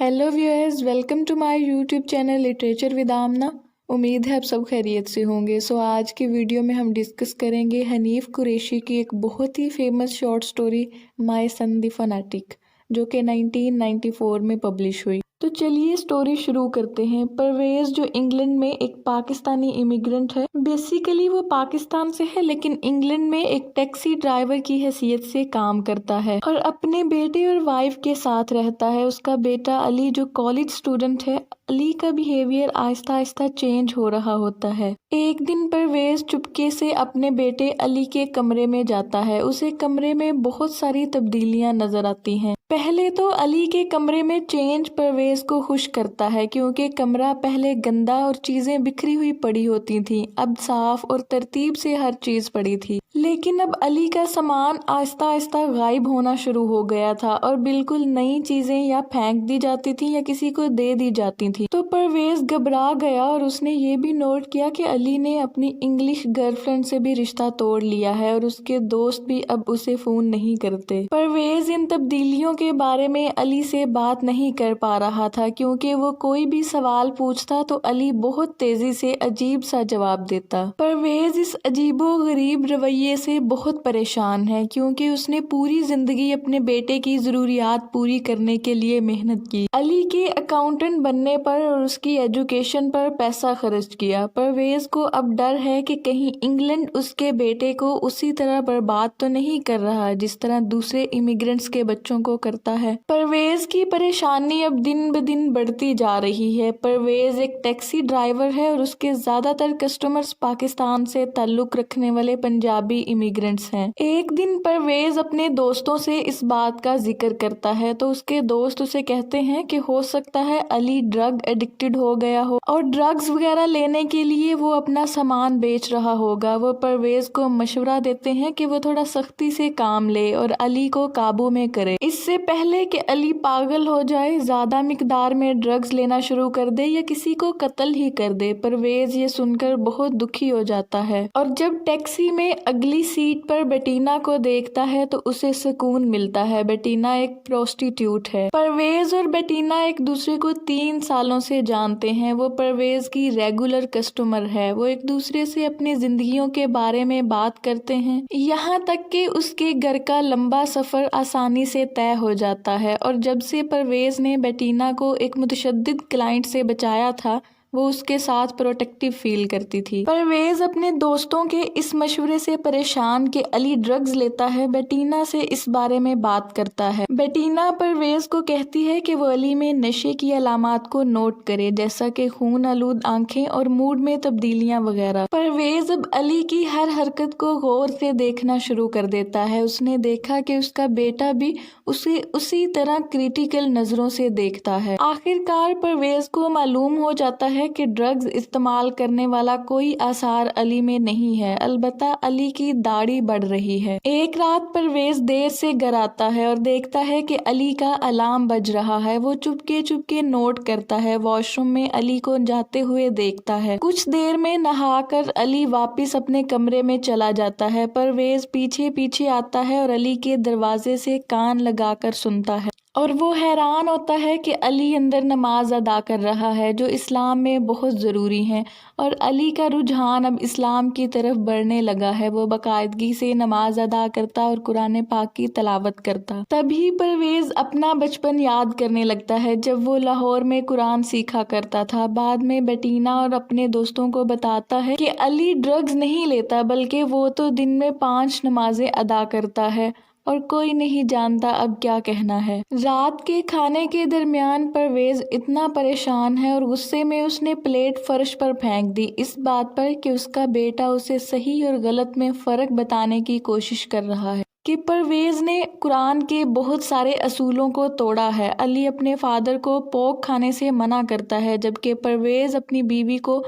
Hello viewers, welcome to my YouTube channel literature with Amna. उम्मीद है आप सब खैरियत से होंगे। आज की वीडियो में हम डिस्कस करेंगे हनीफ कुरैशी की एक बहुत ही famous short story my son the fanatic, जो कि 1994 में पब्लिश हुई। तो चलिए स्टोरी शुरू करते हैं। परवेज़ जो इंग्लैंड में एक पाकिस्तानी इमिग्रेंट है, बेसिकली वो पाकिस्तान से है लेकिन इंग्लैंड में एक टैक्सी ड्राइवर की हैसियत से काम करता है और अपने बेटे और वाइफ के साथ रहता है। उसका बेटा अली जो कॉलेज स्टूडेंट है, अली का बिहेवियर आहिस्ता आहिस्ता चेंज हो रहा होता है। एक दिन परवेज़ चुपके से अपने बेटे अली के कमरे में जाता है। उसे कमरे में बहुत सारी तब्दीलियां नजर आती हैं। पहले तो अली के कमरे में चेंज परवेज़ को खुश करता है, क्योंकि कमरा पहले गंदा और चीजें बिखरी हुई पड़ी होती थी, अब साफ और तरतीब से हर चीज पड़ी थी। लेकिन अब अली का सामान आहिस्ता आहिस्ता गायब होना शुरू हो गया था और बिल्कुल नई चीजें या फेंक दी जाती थी या किसी को दे दी जाती थी। तो परवेज़ घबरा गया और उसने ये भी नोट किया कि अली ने अपनी इंग्लिश गर्लफ्रेंड से भी रिश्ता तोड़ लिया है और उसके दोस्त भी अब उसे फोन नहीं करते। परवेज़ इन तब्दीलियों के बारे में अली से बात नहीं कर पा रहा था, क्योंकि वो कोई भी सवाल पूछता तो अली बहुत तेजी से अजीब सा जवाब देता। परवेज़ इस अजीबो गरीब रवैये से बहुत परेशान है, क्योंकि उसने पूरी जिंदगी अपने बेटे की जरूरियात पूरी करने के लिए मेहनत की, अली के अकाउंटेंट बनने पर और उसकी एजुकेशन पर पैसा खर्च किया। परवेज़ को अब डर है कि कहीं इंग्लैंड उसके बेटे को उसी तरह बर्बाद तो नहीं कर रहा जिस तरह दूसरे इमिग्रेंट्स के बच्चों को करता है। परवेज़ की परेशानी अब दिन ब दिन बढ़ती जा रही है। परवेज़ एक टैक्सी ड्राइवर है और उसके ज्यादातर कस्टमर्स पाकिस्तान से ताल्लुक रखने वाले पंजाबी इमिग्रेंट्स हैं। एक दिन परवेज़ अपने दोस्तों से इस बात का जिक्र करता है तो उसके दोस्त उसे कहते हैं कि हो सकता है अली ड्रग एडिक्टेड हो गया हो और ड्रग्स वगैरह लेने के लिए वो अपना सामान बेच रहा होगा। वो परवेज़ को मशवरा देते हैं कि वो थोड़ा सख्ती से काम ले और अली को काबू में करे, इससे पहले कि अली पागल हो जाए, ज्यादा मिकदार में ड्रग्स लेना शुरू कर दे या किसी को कत्ल ही कर दे। परवेज़ ये सुनकर बहुत दुखी हो जाता है और जब टैक्सी में अगली सीट पर बेटीना को देखता है तो उसे सुकून मिलता है। बेटीना एक प्रोस्टिट्यूट है। परवेज़ और बेटीना एक दूसरे को 3 सालों से जानते हैं। वो परवेज़ की रेगुलर कस्टमर है। वो एक दूसरे से अपनी जिंदगियों के बारे में बात करते हैं, यहाँ तक कि उसके घर का लंबा सफर आसानी से तय हो जाता है। और जब से परवेज़ ने बेटीना को एक मुतशद्दिद क्लाइंट से बचाया था, वो उसके साथ प्रोटेक्टिव फील करती थी। परवेज़ अपने दोस्तों के इस मशवरे से परेशान कि अली ड्रग्स लेता है, बेटीना से इस बारे में बात करता है। बेटीना परवेज़ को कहती है कि वो अली में नशे की अलामात को नोट करे, जैसा कि खून आलूद आंखें और मूड में तब्दीलियां वगैरह। परवेज़ अब अली की हर हरकत को गौर से देखना शुरू कर देता है। उसने देखा कि उसका बेटा भी उसे उसी तरह क्रिटिकल नजरों से देखता है। आखिरकार परवेज़ को मालूम हो जाता है कि ड्रग्स इस्तेमाल करने वाला कोई आसार अली में नहीं है, अलबत्ता अली की दाढ़ी बढ़ रही है। एक रात परवेज़ देर से घर आता है और देखता है कि अली का अलार्म बज रहा है। वो चुपके चुपके नोट करता है। वॉशरूम में अली को जाते हुए देखता है। कुछ देर में नहाकर अली वापस अपने कमरे में चला जाता है। परवेज़ पीछे पीछे आता है और अली के दरवाजे से कान लगाकर सुनता है और वो हैरान होता है कि अली अंदर नमाज अदा कर रहा है, जो इस्लाम में बहुत ज़रूरी है। और अली का रुझान अब इस्लाम की तरफ बढ़ने लगा है। वो बाकायदगी से नमाज अदा करता और कुरान पाक की तलावत करता। तभी परवेज़ अपना बचपन याद करने लगता है, जब वो लाहौर में कुरान सीखा करता था। बाद में बेटीना और अपने दोस्तों को बताता है कि अली ड्रग्स नहीं लेता, बल्कि वो तो दिन में 5 नमाजें अदा करता है और कोई नहीं जानता अब क्या कहना है। रात के खाने के दरमियान परवेज़ इतना परेशान है और गुस्से में उसने प्लेट फर्श पर फेंक दी, इस बात पर कि उसका बेटा उसे सही और गलत में फ़र्क बताने की कोशिश कर रहा है कि परवेज़ ने कुरान के बहुत सारे असूलों को तोड़ा है। अली अपने फादर को पोर्क खाने से मना करता है, जबकि परवेज़ अपनी बीवी को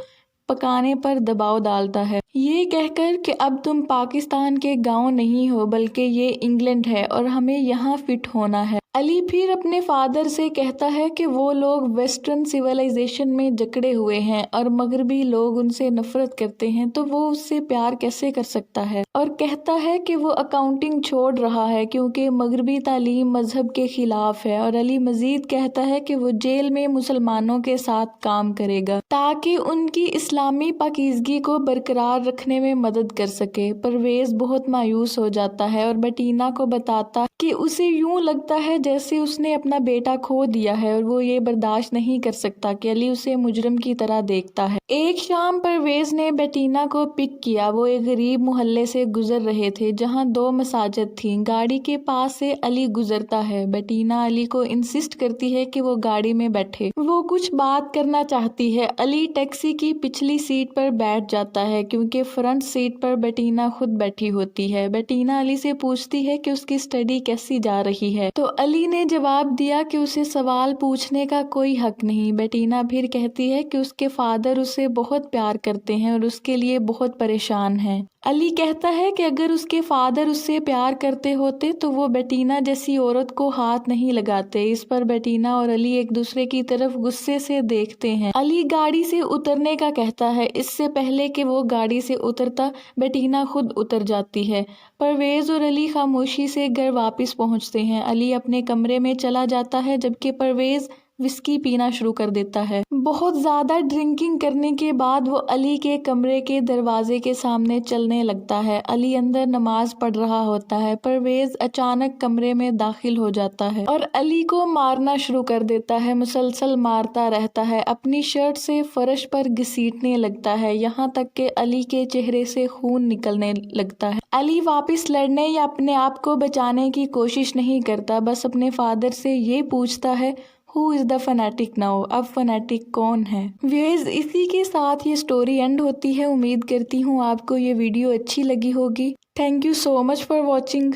पकाने पर दबाव डालता है, ये कहकर कि अब तुम पाकिस्तान के गांव नहीं हो बल्कि ये इंग्लैंड है और हमें यहाँ फिट होना है। अली फिर अपने फादर से कहता है कि वो लोग वेस्टर्न सिविलाइजेशन में जकड़े हुए हैं और मगरबी लोग उनसे नफरत करते हैं, तो वो उससे प्यार कैसे कर सकता है, और कहता है कि वो अकाउंटिंग छोड़ रहा है क्योंकि मगरबी तालीम मजहब के खिलाफ है। और अली मजीद कहता है कि वो जेल में मुसलमानों के साथ काम करेगा ताकि उनकी इस्लामी पाकीज़गी को बरकरार रखने में मदद कर सके। परवेज बहुत मायूस हो जाता है और बेटीना को बताता कि उसे यूं लगता है जैसे उसने अपना बेटा खो दिया है और वो ये बर्दाश्त नहीं कर सकता कि अली उसे मुजरिम की तरह देखता है। एक शाम परवेज ने बेटीना को पिक किया। वो एक गरीब मोहल्ले से गुजर रहे थे जहां 2 मसाजिद थी। गाड़ी के पास से अली गुजरता है। बेटीना अली को इंसिस्ट करती है कि वो गाड़ी में बैठे, वो कुछ बात करना चाहती है। अली टैक्सी की पिछली सीट पर बैठ जाता है क्योंकि फ्रंट सीट पर बेटीना खुद बैठी होती है। बेटीना अली से पूछती है कि उसकी स्टडी कैसी जा रही है, तो अली ने जवाब दिया कि उसे सवाल पूछने का कोई हक नहीं। बेटीना फिर कहती है कि उसके फादर उसे बहुत प्यार करते हैं और उसके लिए बहुत परेशान हैं। अली कहता है कि अगर उसके फादर उससे प्यार करते होते तो वो बेटीना जैसी औरत को हाथ नहीं लगाते। इस पर बेटीना और अली एक दूसरे की तरफ गुस्से से देखते हैं। अली गाड़ी से उतरने का कहता है। इससे पहले कि वो गाड़ी से उतरता, बेटीना खुद उतर जाती है। परवेज और अली खामोशी से घर वापस पहुंचते हैं। अली अपने कमरे में चला जाता है जबकि परवेज विस्की पीना शुरू कर देता है। बहुत ज़्यादा ड्रिंकिंग करने के बाद वो अली के कमरे के दरवाजे के सामने चलने लगता है। अली अंदर नमाज पढ़ रहा होता है। परवेज अचानक कमरे में दाखिल हो जाता है और अली को मारना शुरू कर देता है। मुसलसल मारता रहता है, अपनी शर्ट से फर्श पर घसीटने लगता है, यहाँ तक कि अली के चेहरे से खून निकलने लगता है। अली वापस लड़ने या अपने आप को बचाने की कोशिश नहीं करता, बस अपने फादर से ये पूछता है, who is the fanatic now? अब फनाटिक कौन है? व्यूअर्स, इसी के साथ ये स्टोरी एंड होती है। उम्मीद करती हूँ आपको ये वीडियो अच्छी लगी होगी। Thank you so much for watching.